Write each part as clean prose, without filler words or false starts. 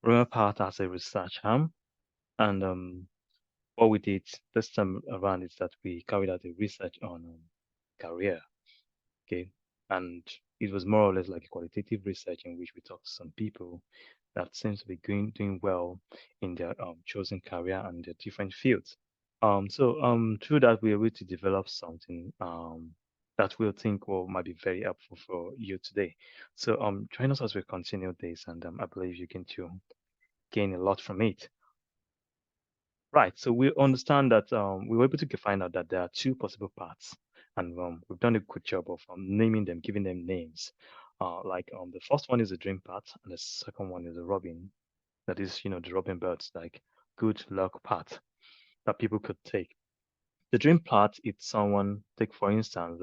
Rumor part as a research arm, and what we did this time around is that we carried out a research on career. Okay, and it was more or less like a qualitative research in which we talked to some people that seems to be doing well in their chosen career and their different fields. So through that we were able to develop something that we'll think will might be very helpful for you today. So join us as we continue this, and I believe you can too gain a lot from it. Right. So we understand that we were able to find out that there are two possible paths, and we've done a good job of naming them, giving them names. Like the first one is the dream path, and the second one is the robin. That is, the robin birds, like good luck path that people could take. The dream path, it's someone take for instance,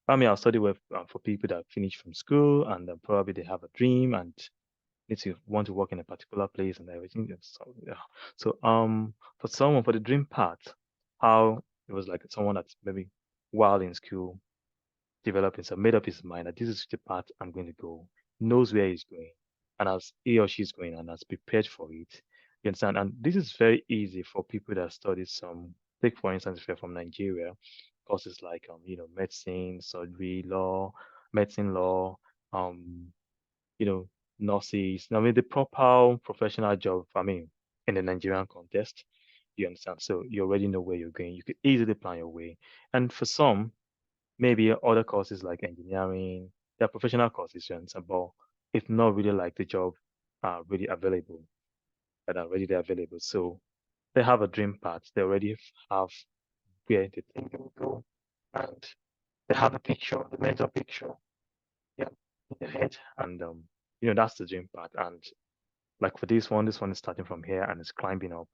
I mean, I'll study with for people that finish from school and probably they have a dream and need to want to work in a particular place and everything. So, yeah. So for someone for the dream part, how it was like someone that's maybe while in school developing some made up his mind that this is the path I'm going to go, knows where he's going, and as he or she's going and has prepared for it. You understand? And this is very easy for people that study some take for instance if you're from Nigeria, courses like medicine, surgery, law, medicine law, um you know, nurses. I mean, the proper professional job, I mean, in the Nigerian context, you understand? So you already know where you're going. You could easily plan your way. And for some, maybe other courses like engineering, they're professional courses, you understand? But it's not really like the job are really available, that are readily available. So they have a dream path. They already have where they think they will go. And they have a picture, the mental picture, yeah, in their head. And, that's the dream path. And like for this one is starting from here and it's climbing up,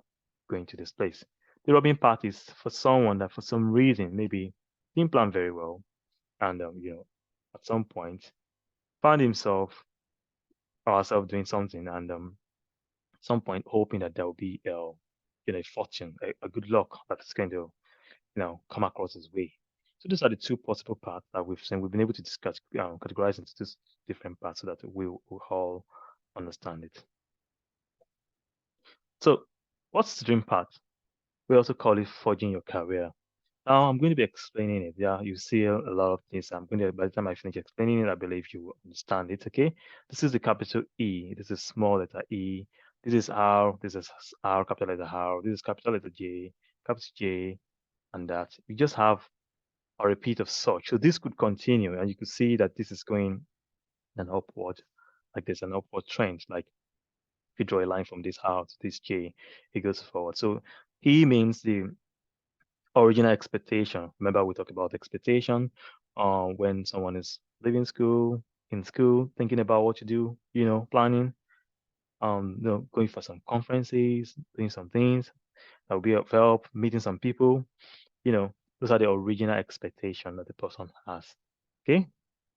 going to this place. The Robin part is for someone that for some reason maybe didn't plan very well and at some point found himself or herself doing something and some point hoping that there will be a fortune, a good luck that's going to come across his way. So these are the two possible paths that we've seen. We've been able to discuss categorize into these different parts so that we'll all understand it. So what's the dream path? We also call it forging your career. Now I'm going to be explaining it. Yeah, you see a lot of things. I'm going to, by the time I finish explaining it, I believe you will understand it. Okay. This is the capital E. This is small letter E. This is R. This is R, capital letter R. This is capital letter J, capital J, and that. We just have a repeat of such. So this could continue, and you could see that this is going an upward, like there's an upward trend. Like if you draw a line from this R to this J, it goes forward. So E means the original expectation. Remember, we talked about expectation when someone is leaving school, in school, thinking about what to do, planning, going for some conferences, doing some things that will be of help, meeting some people, those are the original expectation that the person has. Okay.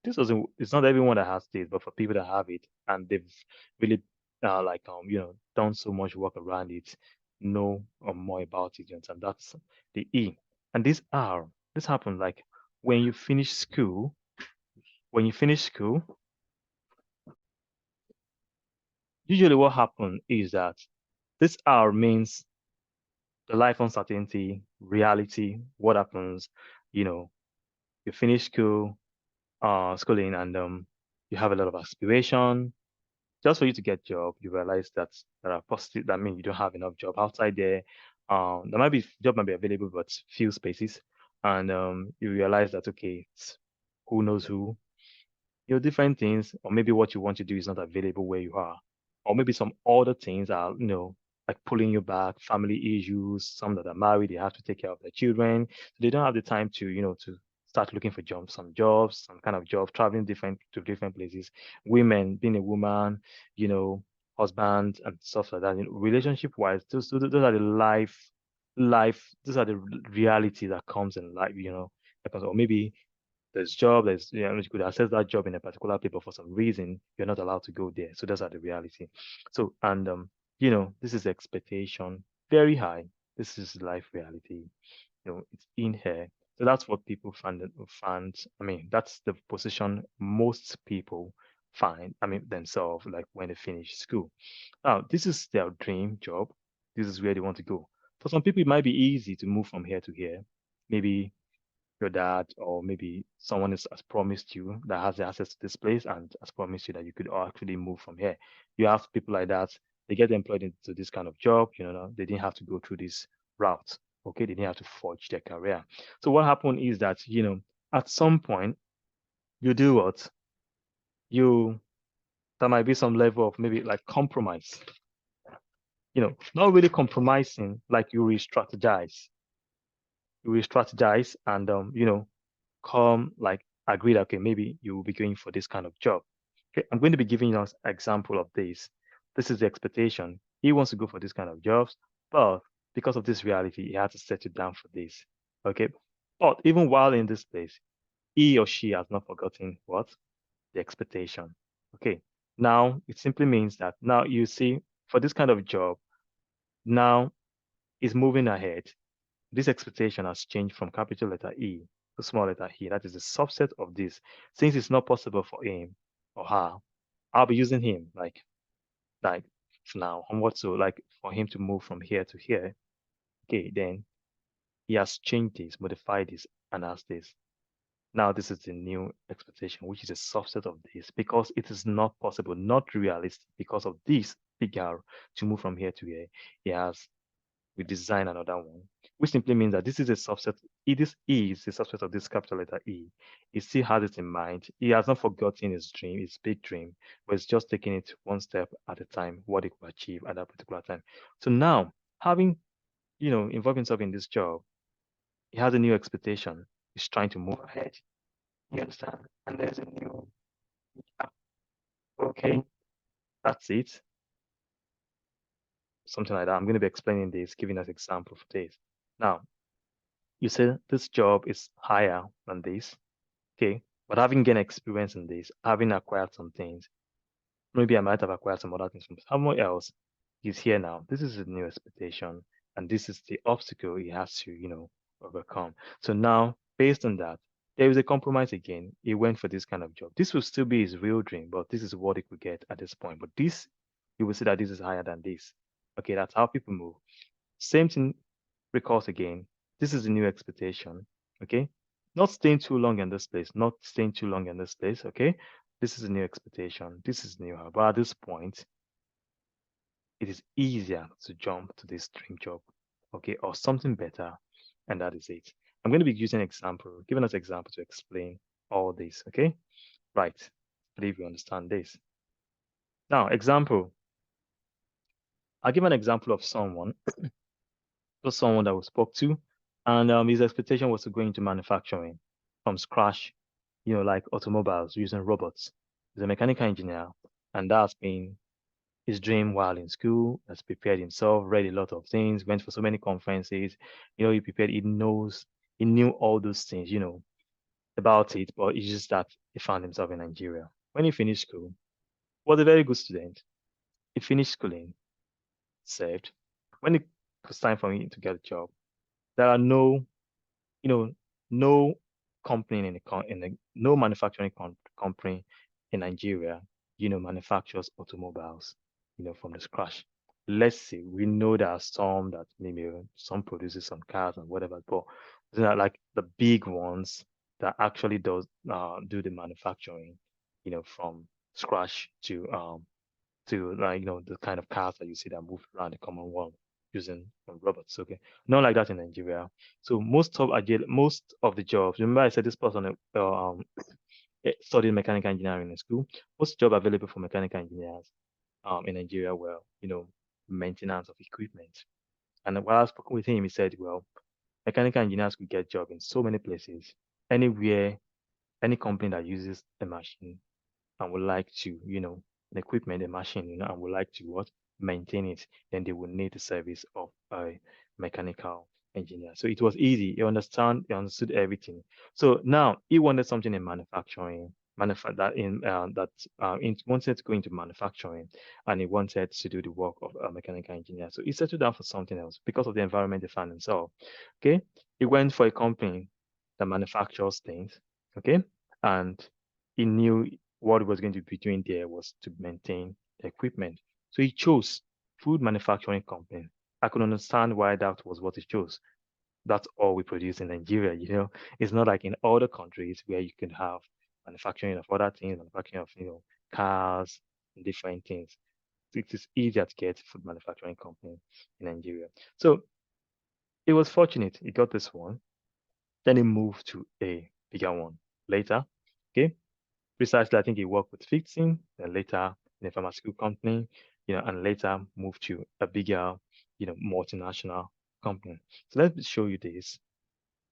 This doesn't, it's not everyone that has this, but for people that have it and they've really done so much work around it, know more about it, and that's the E. And this R, this happens like when you finish school, when you finish school, usually what happens is that this R means the life uncertainty, reality, what happens, you know, you finish school, schooling and you have a lot of aspiration. Just for you to get job, you realize that there are positive that mean you don't have enough job outside there. There might be job might be available, but few spaces. And you realize that okay, who knows who, different things, or maybe what you want to do is not available where you are, or maybe some other things are, like pulling you back, family issues, some that are married, they have to take care of their children. So they don't have the time to, to start looking for jobs, some kind of job, traveling different to different places. Women, being a woman, you know, husband and stuff like that. Relationship wise, those are the those are the reality that comes in life, because or maybe there's job, there's you could access that job in a particular place, but for some reason you're not allowed to go there. So that's the reality. So and this is expectation very high. This is life reality. It's in here. So that's what people find. I mean, that's the position most people find, themselves, like when they finish school. Now, this is their dream job. This is where they want to go. For some people, it might be easy to move from here to here. Maybe your dad or maybe someone has promised you that has the access to this place and has promised you that you could actually move from here. You have people like that, they get employed into this kind of job, they didn't have to go through this route. Okay, they didn't have to forge their career. So what happened is that, at some point you do what? You There might be some level of maybe like compromise, not really compromising, like you re-strategize. You re-strategize and come like agree that okay, maybe you will be going for this kind of job. Okay, I'm going to be giving you an example of this. This is the expectation. He wants to go for this kind of jobs, but because of this reality, he had to settle down for this. Okay. But even while in this place, he or she has not forgotten what? The expectation. Okay. Now it simply means that now you see for this kind of job, now is moving ahead. This expectation has changed from capital letter E to small letter E. That is a subset of this. Since it's not possible for him or her, I'll be using him like now on what so like for him to move from here to here. Okay, then he has changed this, modified this, and has this. Now this is the new expectation, which is a subset of this because it is not possible, not realistic because of this figure to move from here to here. He has we design another one, which simply means that this is a subset. This is a subset of this capital letter E. He still has it in mind. He has not forgotten his dream, his big dream, but he's just taking it one step at a time, what he could achieve at that particular time. So now, having, involved himself in this job, he has a new expectation. He's trying to move ahead. You understand? And there's a new, okay, that's it. Something like that. I'm going to be explaining this, giving us example for this. Now, you say this job is higher than this, okay, but having gained experience in this, having acquired some things, maybe I might have acquired some other things from someone else. He's here now. This is a new expectation, and this is the obstacle he has to, overcome. So now, based on that, there is a compromise again. He went for this kind of job. This will still be his real dream, but this is what he could get at this point. But this, you will see that this is higher than this. Okay, that's how people move. Same thing recalls again. This is a new expectation. Okay. Not staying too long in this place, not staying too long in this place. Okay. This is a new expectation. This is new. But at this point, it is easier to jump to this dream job. Okay. Or something better. And that is it. I'm going to be using example, giving us example to explain all this. Okay. Right. I believe you understand this. Now, example. I'll give an example of someone just someone that we spoke to, and his expectation was to go into manufacturing from scratch, like automobiles using robots. He's a mechanical engineer, and that's been his dream while in school. Has prepared himself, read a lot of things, went for so many conferences. He prepared. He knew all those things, about it, but it's just that he found himself in Nigeria. When he finished school, was a very good student. He finished schooling, served. When it was time for him to get a job, there are you know, no company no manufacturing company in Nigeria, manufactures automobiles, from the scratch. Let's say we know there are some that maybe some produces some cars and whatever, but they're not like the big ones that actually do the manufacturing, from scratch to like the kind of cars that you see that move around the common world using robots. Okay, not like that in Nigeria. So most of the jobs. Remember, I said this person studied mechanical engineering in school. Most job available for mechanical engineers in Nigeria were maintenance of equipment. And while I spoke with him, he said, well, mechanical engineers could get job in so many places, anywhere, any company that uses a machine and would like to, an equipment, a machine, and would like to what maintain it, then they would need the service of a mechanical engineer. So it was easy. He understood everything. So now he wanted something in manufacturing, wanted to go into manufacturing, and he wanted to do the work of a mechanical engineer. So he settled down for something else because of the environment they found himself. Okay, he went for a company that manufactures things. Okay, and he knew what he was going to be doing there was to maintain the equipment. So he chose food manufacturing company. I could understand why that was what he chose. That's all we produce in Nigeria, It's not like in other countries where you can have manufacturing of other things, manufacturing of, cars and different things. It is easier to get food manufacturing company in Nigeria. So it was fortunate he got this one. Then he moved to a bigger one later. Okay. Precisely, I think he worked with Fixing, then later in a pharmaceutical company, and later moved to a bigger, multinational company. So let me show you this.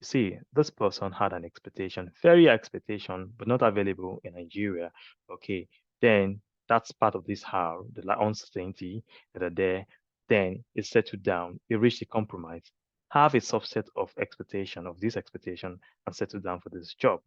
You see, this person had an expectation, very expectation, but not available in Nigeria. Okay, then that's part of this how the uncertainty that are there. Then it settled down. It reached a compromise. Have a subset of expectation of this expectation and settle down for this job.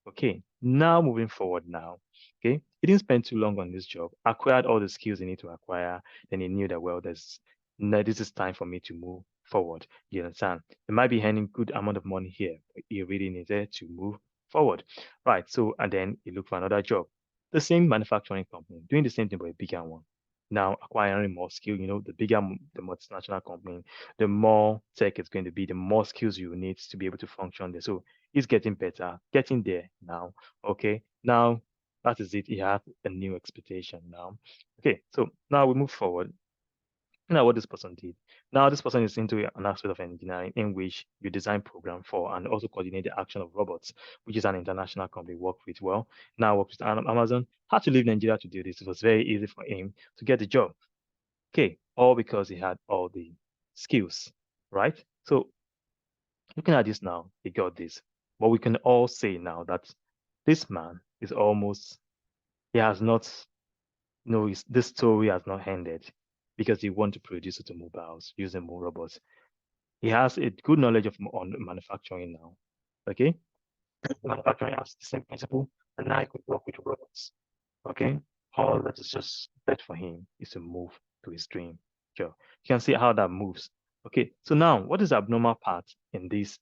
Okay, now moving forward now. Okay, he didn't spend too long on this job. Acquired all the skills he need to acquire. Then he knew that well, this is time for me to move forward. You understand? They might be earning good amount of money here, but he really needed to move forward. Right. So, and then he looked for another job. The same manufacturing company, doing the same thing, but a bigger one. Now acquiring more skill, the bigger the multinational company, the more tech it's going to be, the more skills you need to be able to function there. So he's getting better, getting there now. Okay. Now that is it. He has a new expectation now. Okay. So now we move forward. Now, what this person did. Now, this person is into an aspect of engineering in which you design program for and also coordinate the action of robots, which is an international company work with. Well, now works with Amazon. Had to leave Nigeria to do this. It was very easy for him to get the job. Okay, all because he had all the skills, right? So looking at this now, he got this. But we can all say now that this man is almost, he has not, this story has not ended because he want to produce automobiles using more robots. He has a good knowledge of on manufacturing now. Okay, manufacturing has the same principle, and now he could work with robots. Okay, all that is just left for him is to move to his dream. Sure, you can see how that moves. Okay, so now what is the abnormal part in this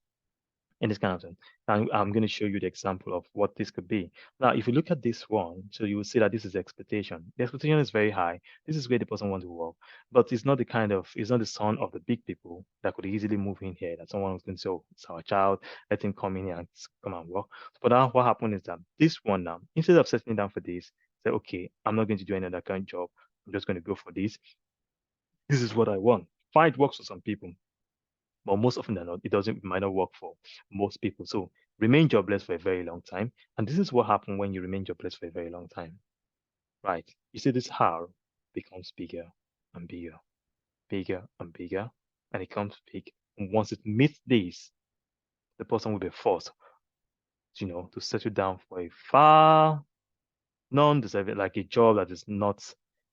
kind of thing? And I'm going to show you the example of what this could be. Now, if you look at this one, so you will see that this is expectation. The expectation is very high. This is where the person wants to work, but it's not the son of the big people that could easily move in here. That someone was going to say, oh, it's our child, let him come in here and come and work. But now what happened is that this one now, instead of settling down for this, say, okay, I'm not going to do any other kind of job. I'm just going to go for this. This is what I want. Fine, it works for some people. But most often than not, it might not work for most people. So remain jobless for a very long time. And this is what happens when you remain jobless for a very long time. Right. You see this how becomes bigger and bigger, bigger and bigger, and it comes big. And once it meets this, the person will be forced, to settle down for a far non-deserving, like a job that is not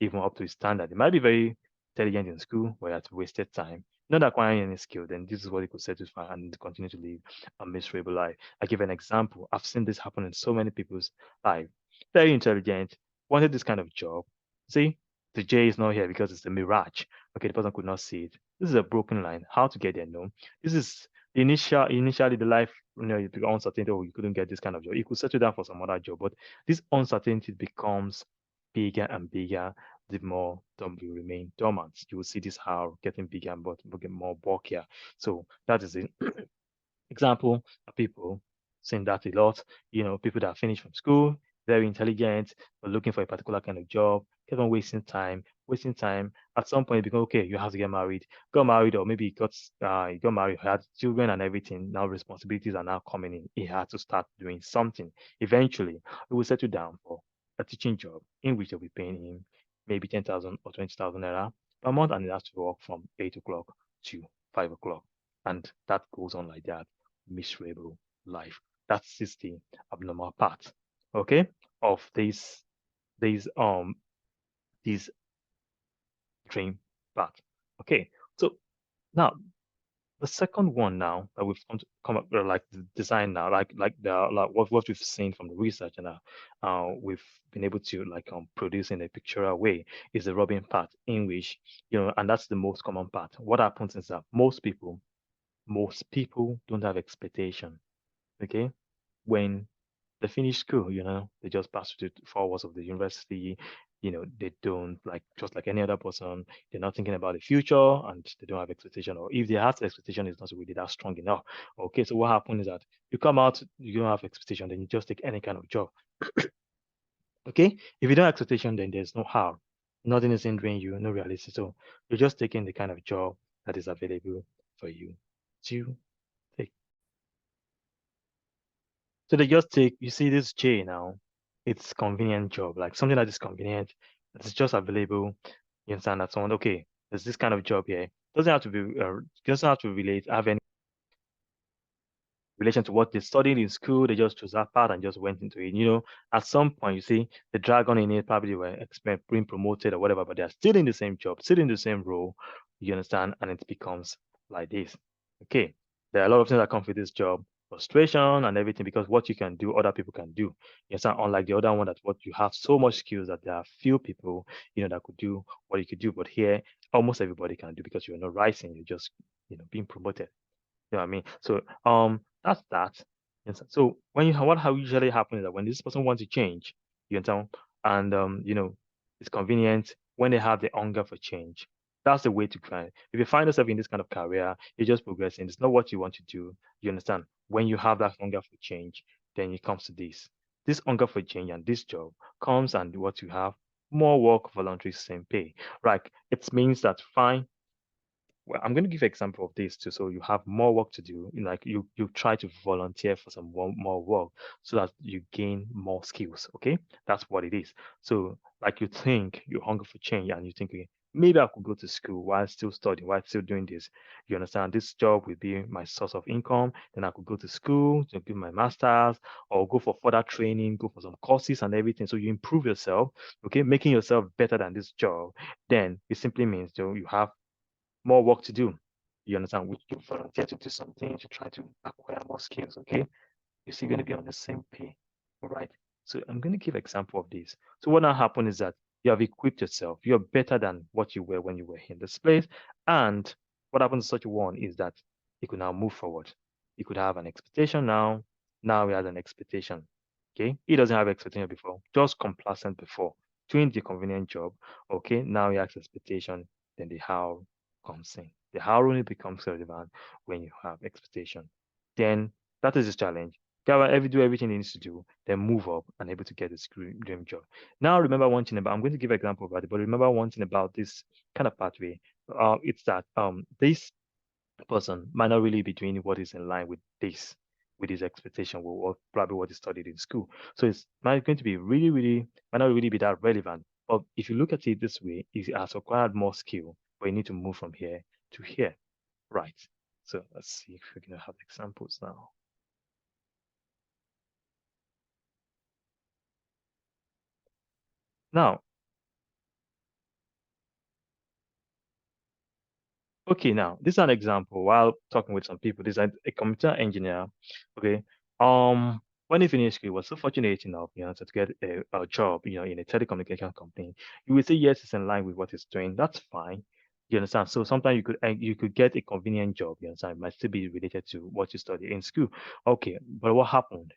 even up to his standard. It might be very intelligent in school, but it's wasted time, not acquiring any skill. Then this is what he could settle for and continue to live a miserable life. I give an example. I've seen this happen in so many people's life. Very intelligent, wanted this kind of job. See, the J is not here because it's a mirage. Okay, the person could not see it. This is a broken line. How to get there? No. This is initially the life, you become uncertainty. Oh, you couldn't get this kind of job. You could settle down for some other job, but this uncertainty becomes bigger and bigger the more you remain dormant. You will see this how getting bigger and more bulkier. So that is an example of people saying that a lot. People that finish from school, very intelligent, but looking for a particular kind of job, keep on wasting time, wasting time. At some point, you become okay. You have to get married, got married, or maybe you got married, had children and everything. Now responsibilities are now coming in. He had to start doing something. Eventually, he will settle down for a teaching job in which they'll be paying him maybe 10,000 or 20,000 naira per month, and he has to work from 8 o'clock to 5 o'clock, and that goes on like that. Miserable life. That's just the abnormal part, okay, of these these dream part. Okay, so now the second one now that we've come up with, like the design now, like what we've seen from the research, and we've been able to produce in a pictorial way, is the rubbing part, in which and that's the most common part. What happens is that most people don't have expectation. Okay, when They finish school, they just pass through the 4 walls of the university. They don't like just like any other person. They're not thinking about the future and they don't have expectation. Or if they have expectation, it's not really that strong enough. Okay, so what happens is that you come out, you don't have expectation, then you just take any kind of job. Okay, if you don't have expectation, then there's no how. Nothing is hindering you, no reality. So you're just taking the kind of job that is available for you to take. So they just take, you see this J now, it's convenient job, like something that is convenient, that's just available. You understand that someone, okay, there's this kind of job here. Doesn't have to be, doesn't have to have any relation to what they studied in school. They just chose that path and just went into it. At some point, you see the dragon in it probably were being promoted or whatever, but they're still in the same job, still in the same role. You understand? And it becomes like this. Okay. There are a lot of things that come with this job, frustration and everything, because what you can do, other people can do. You understand? Unlike the other one, that what you have so much skills that there are few people, that could do what you could do. But here, almost everybody can do because you're not rising, you're just, being promoted. You know what I mean? So that's that. Yes. So what how usually happens is that when this person wants to change, you understand, and it's convenient when they have the hunger for change. That's the way to try. If you find yourself in this kind of career, you're just progressing. It's not what you want to do. You understand? When you have that hunger for change, then it comes to this. This hunger for change and this job comes and what you have more work, voluntary, same pay. Right. It means that fine, well, I'm going to give an example of this too. So you have more work to do. Like you try to volunteer for some more work so that you gain more skills. Okay, that's what it is. So like you think you're hungry for change and you think, okay, maybe I could go to school while still studying, while still doing this. You understand? This job will be my source of income. Then I could go to school to do my masters or go for further training, go for some courses and everything. So you improve yourself. Okay, making yourself better than this job. Then it simply means you have more work to do. You understand? You volunteer to do something to try to acquire more skills, okay? You're still going to be on the same pay, all right? So I'm going to give example of this. So what now happen is that you have equipped yourself. You're better than what you were when you were in this place. And what happens to such a one is that you could now move forward. You could have an expectation now. Now he has an expectation. Okay. He doesn't have expectation before, just complacent before, doing the convenient job. Okay. Now he has expectation. Then the how comes in. The how only becomes relevant when you have expectation. Then that is the challenge. Do everything he needs to do, then move up and able to get his dream job. Now remember one thing about, I'm going to give an example about it, but remember one thing about this kind of pathway. It's that this person might not really be doing what is in line with his expectation or probably what he studied in school. So it's not going to be might not really be that relevant. But if you look at it this way, he has acquired more skill, but you need to move from here to here. Right. So let's see if we're gonna have examples now. Now, okay, now this is an example. While talking with some people, this is a computer engineer. Okay, when he finished school, he was so fortunate enough, to get a job, in a telecommunication company. You would say yes, it's in line with what he's doing. That's fine. You understand? So sometimes you could get a convenient job. You understand? It might still be related to what you study in school. Okay, but what happened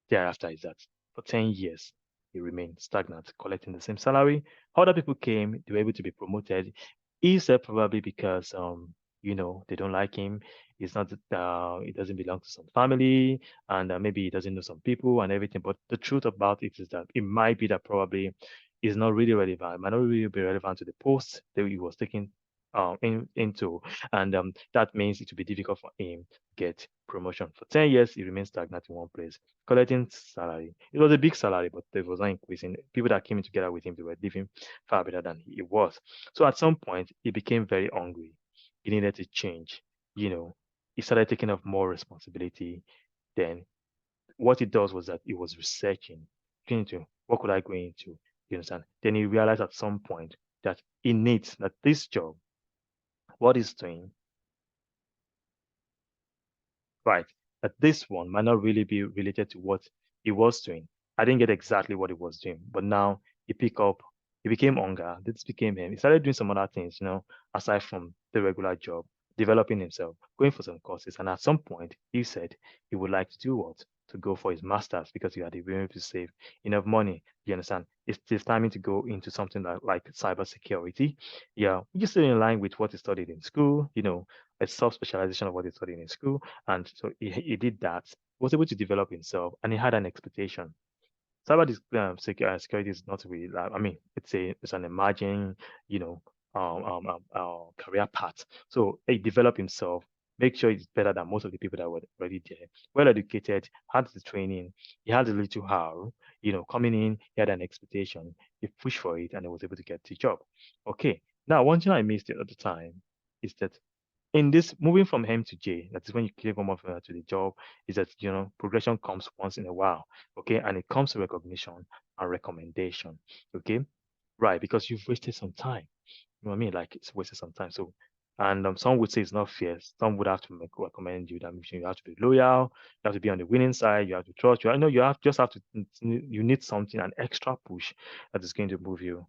thereafter is that for 10 years he remained stagnant, collecting the same salary. Other people came, they were able to be promoted. Is that probably because they don't like him? It's not that he doesn't belong to some family, and maybe he doesn't know some people and everything. But the truth about it is that it might be that probably is not really relevant. It might not really be relevant to the post that he was taken into, and that means it will be difficult for him to get promotion. For 10 years, he remained stagnant in one place, collecting salary. It was a big salary, but it was not increasing. People that came in together with him, they were living far better than he was. So at some point, he became very hungry. He needed to change. You know, he started taking up more responsibility. Then what he does was that he was researching into what could I go into. You understand? Then he realized at some point that he needs that this job, what he's doing, right, that this one might not really be related to what he was doing. I didn't get exactly what he was doing, but now he became hunger. This became him. He started doing some other things, aside from the regular job, developing himself, going for some courses. And at some point, he said he would like to do what? to go for his master's because he had been able to save enough money. You understand? It's timing to go into something like cybersecurity. Yeah, which is still in line with what he studied in school, a sub-specialization of what he studied in school. And so he did that, was able to develop himself, and he had an expectation. Security is not really, I mean, it's an emerging, you know, career path. So he developed himself, make sure he's better than most of the people that were already there. Well educated, had the training, he had a little how, coming in, he had an expectation, he pushed for it, and he was able to get the job. Okay. Now, one thing I missed at the time is that in this moving from M to J, that is when you click from one to the job, is that progression comes once in a while, okay, and it comes to recognition and recommendation, okay, right? Because you've wasted some time. You know what I mean? Like it's wasted some time. So, and some would say it's not fair. Some would have to recommend you. That means you have to be loyal. You have to be on the winning side. You have to trust. You know you have to. You need something, an extra push that is going to move you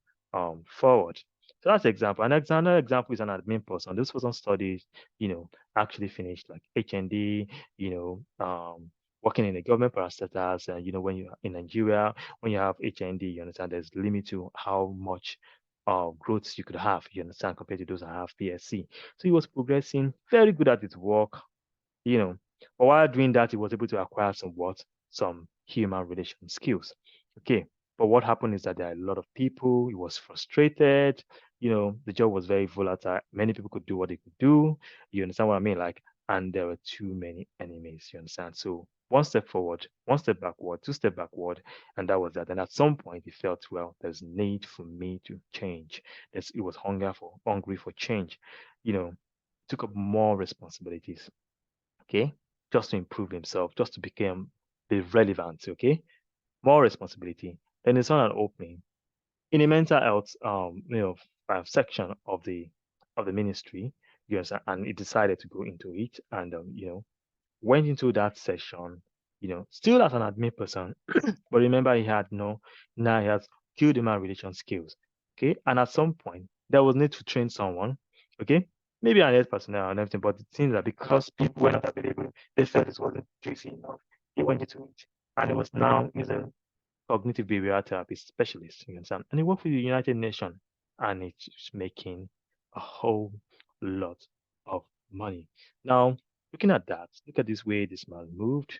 forward. So that's the example. Another example is an admin person. This person studied, actually finished like HND, working in a government parastatals. And when you in Nigeria, when you have HND, you understand there's limit to how much growth you could have, you understand, compared to those that have PSC. So he was progressing, very good at his work, you know. But while doing that, he was able to acquire some human relation skills. Okay. But what happened is that there are a lot of people. He was frustrated. The job was very volatile. Many people could do what they could do. You understand what I mean? Like, and there were too many enemies. You understand? So one step forward, one step backward, two step backward, and that was that. And at some point, he felt, well, there's need for me to change. It was hungry for change. You know, took up more responsibilities, okay, just to improve himself, just to be relevant, okay, more responsibility. Then it's not an opening in a mental health, section of the ministry, you understand, and he decided to go into it, and went into that session, still as an admin person, but remember he had no, now he has skilled human relation skills, okay, and at some point there was need to train someone, okay, maybe an health personnel and everything, but it seems that because people were not available, they felt it wasn't juicy enough. He went into it, and it was now using cognitive behavioral therapy specialist, you understand? And he worked with the United Nations, and it's making a whole lot of money. Now, looking at that, look at this way this man moved,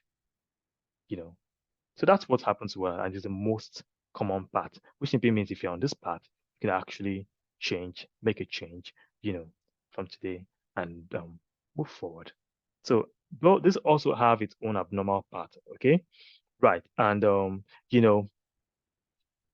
you know. So that's what happens well, and it's the most common path, which simply means if you're on this path, you can actually make a change, from today and move forward. So though this also have its own abnormal part, okay? Right. And you know,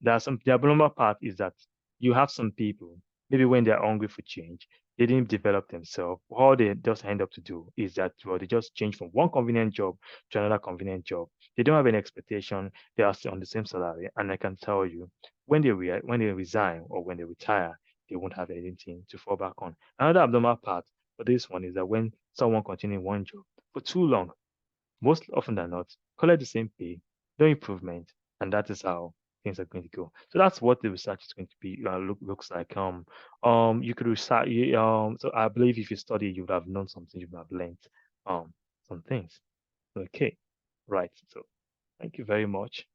the abnormal part is that you have some people, maybe when they're hungry for change, they didn't develop themselves. All they just end up to do is that, well, they just change from one convenient job to another convenient job. They don't have any expectation. They are still on the same salary. And I can tell you, when they resign or when they retire, they won't have anything to fall back on. Another abnormal part for this one is that when someone continues one job for too long, most often than not, collect the same pay, no improvement, and that is how things are going to go. So that's what the research is going to be looks like. You could research. So I believe if you study, you would have known something, you would have learned some things. Okay, right. So thank you very much.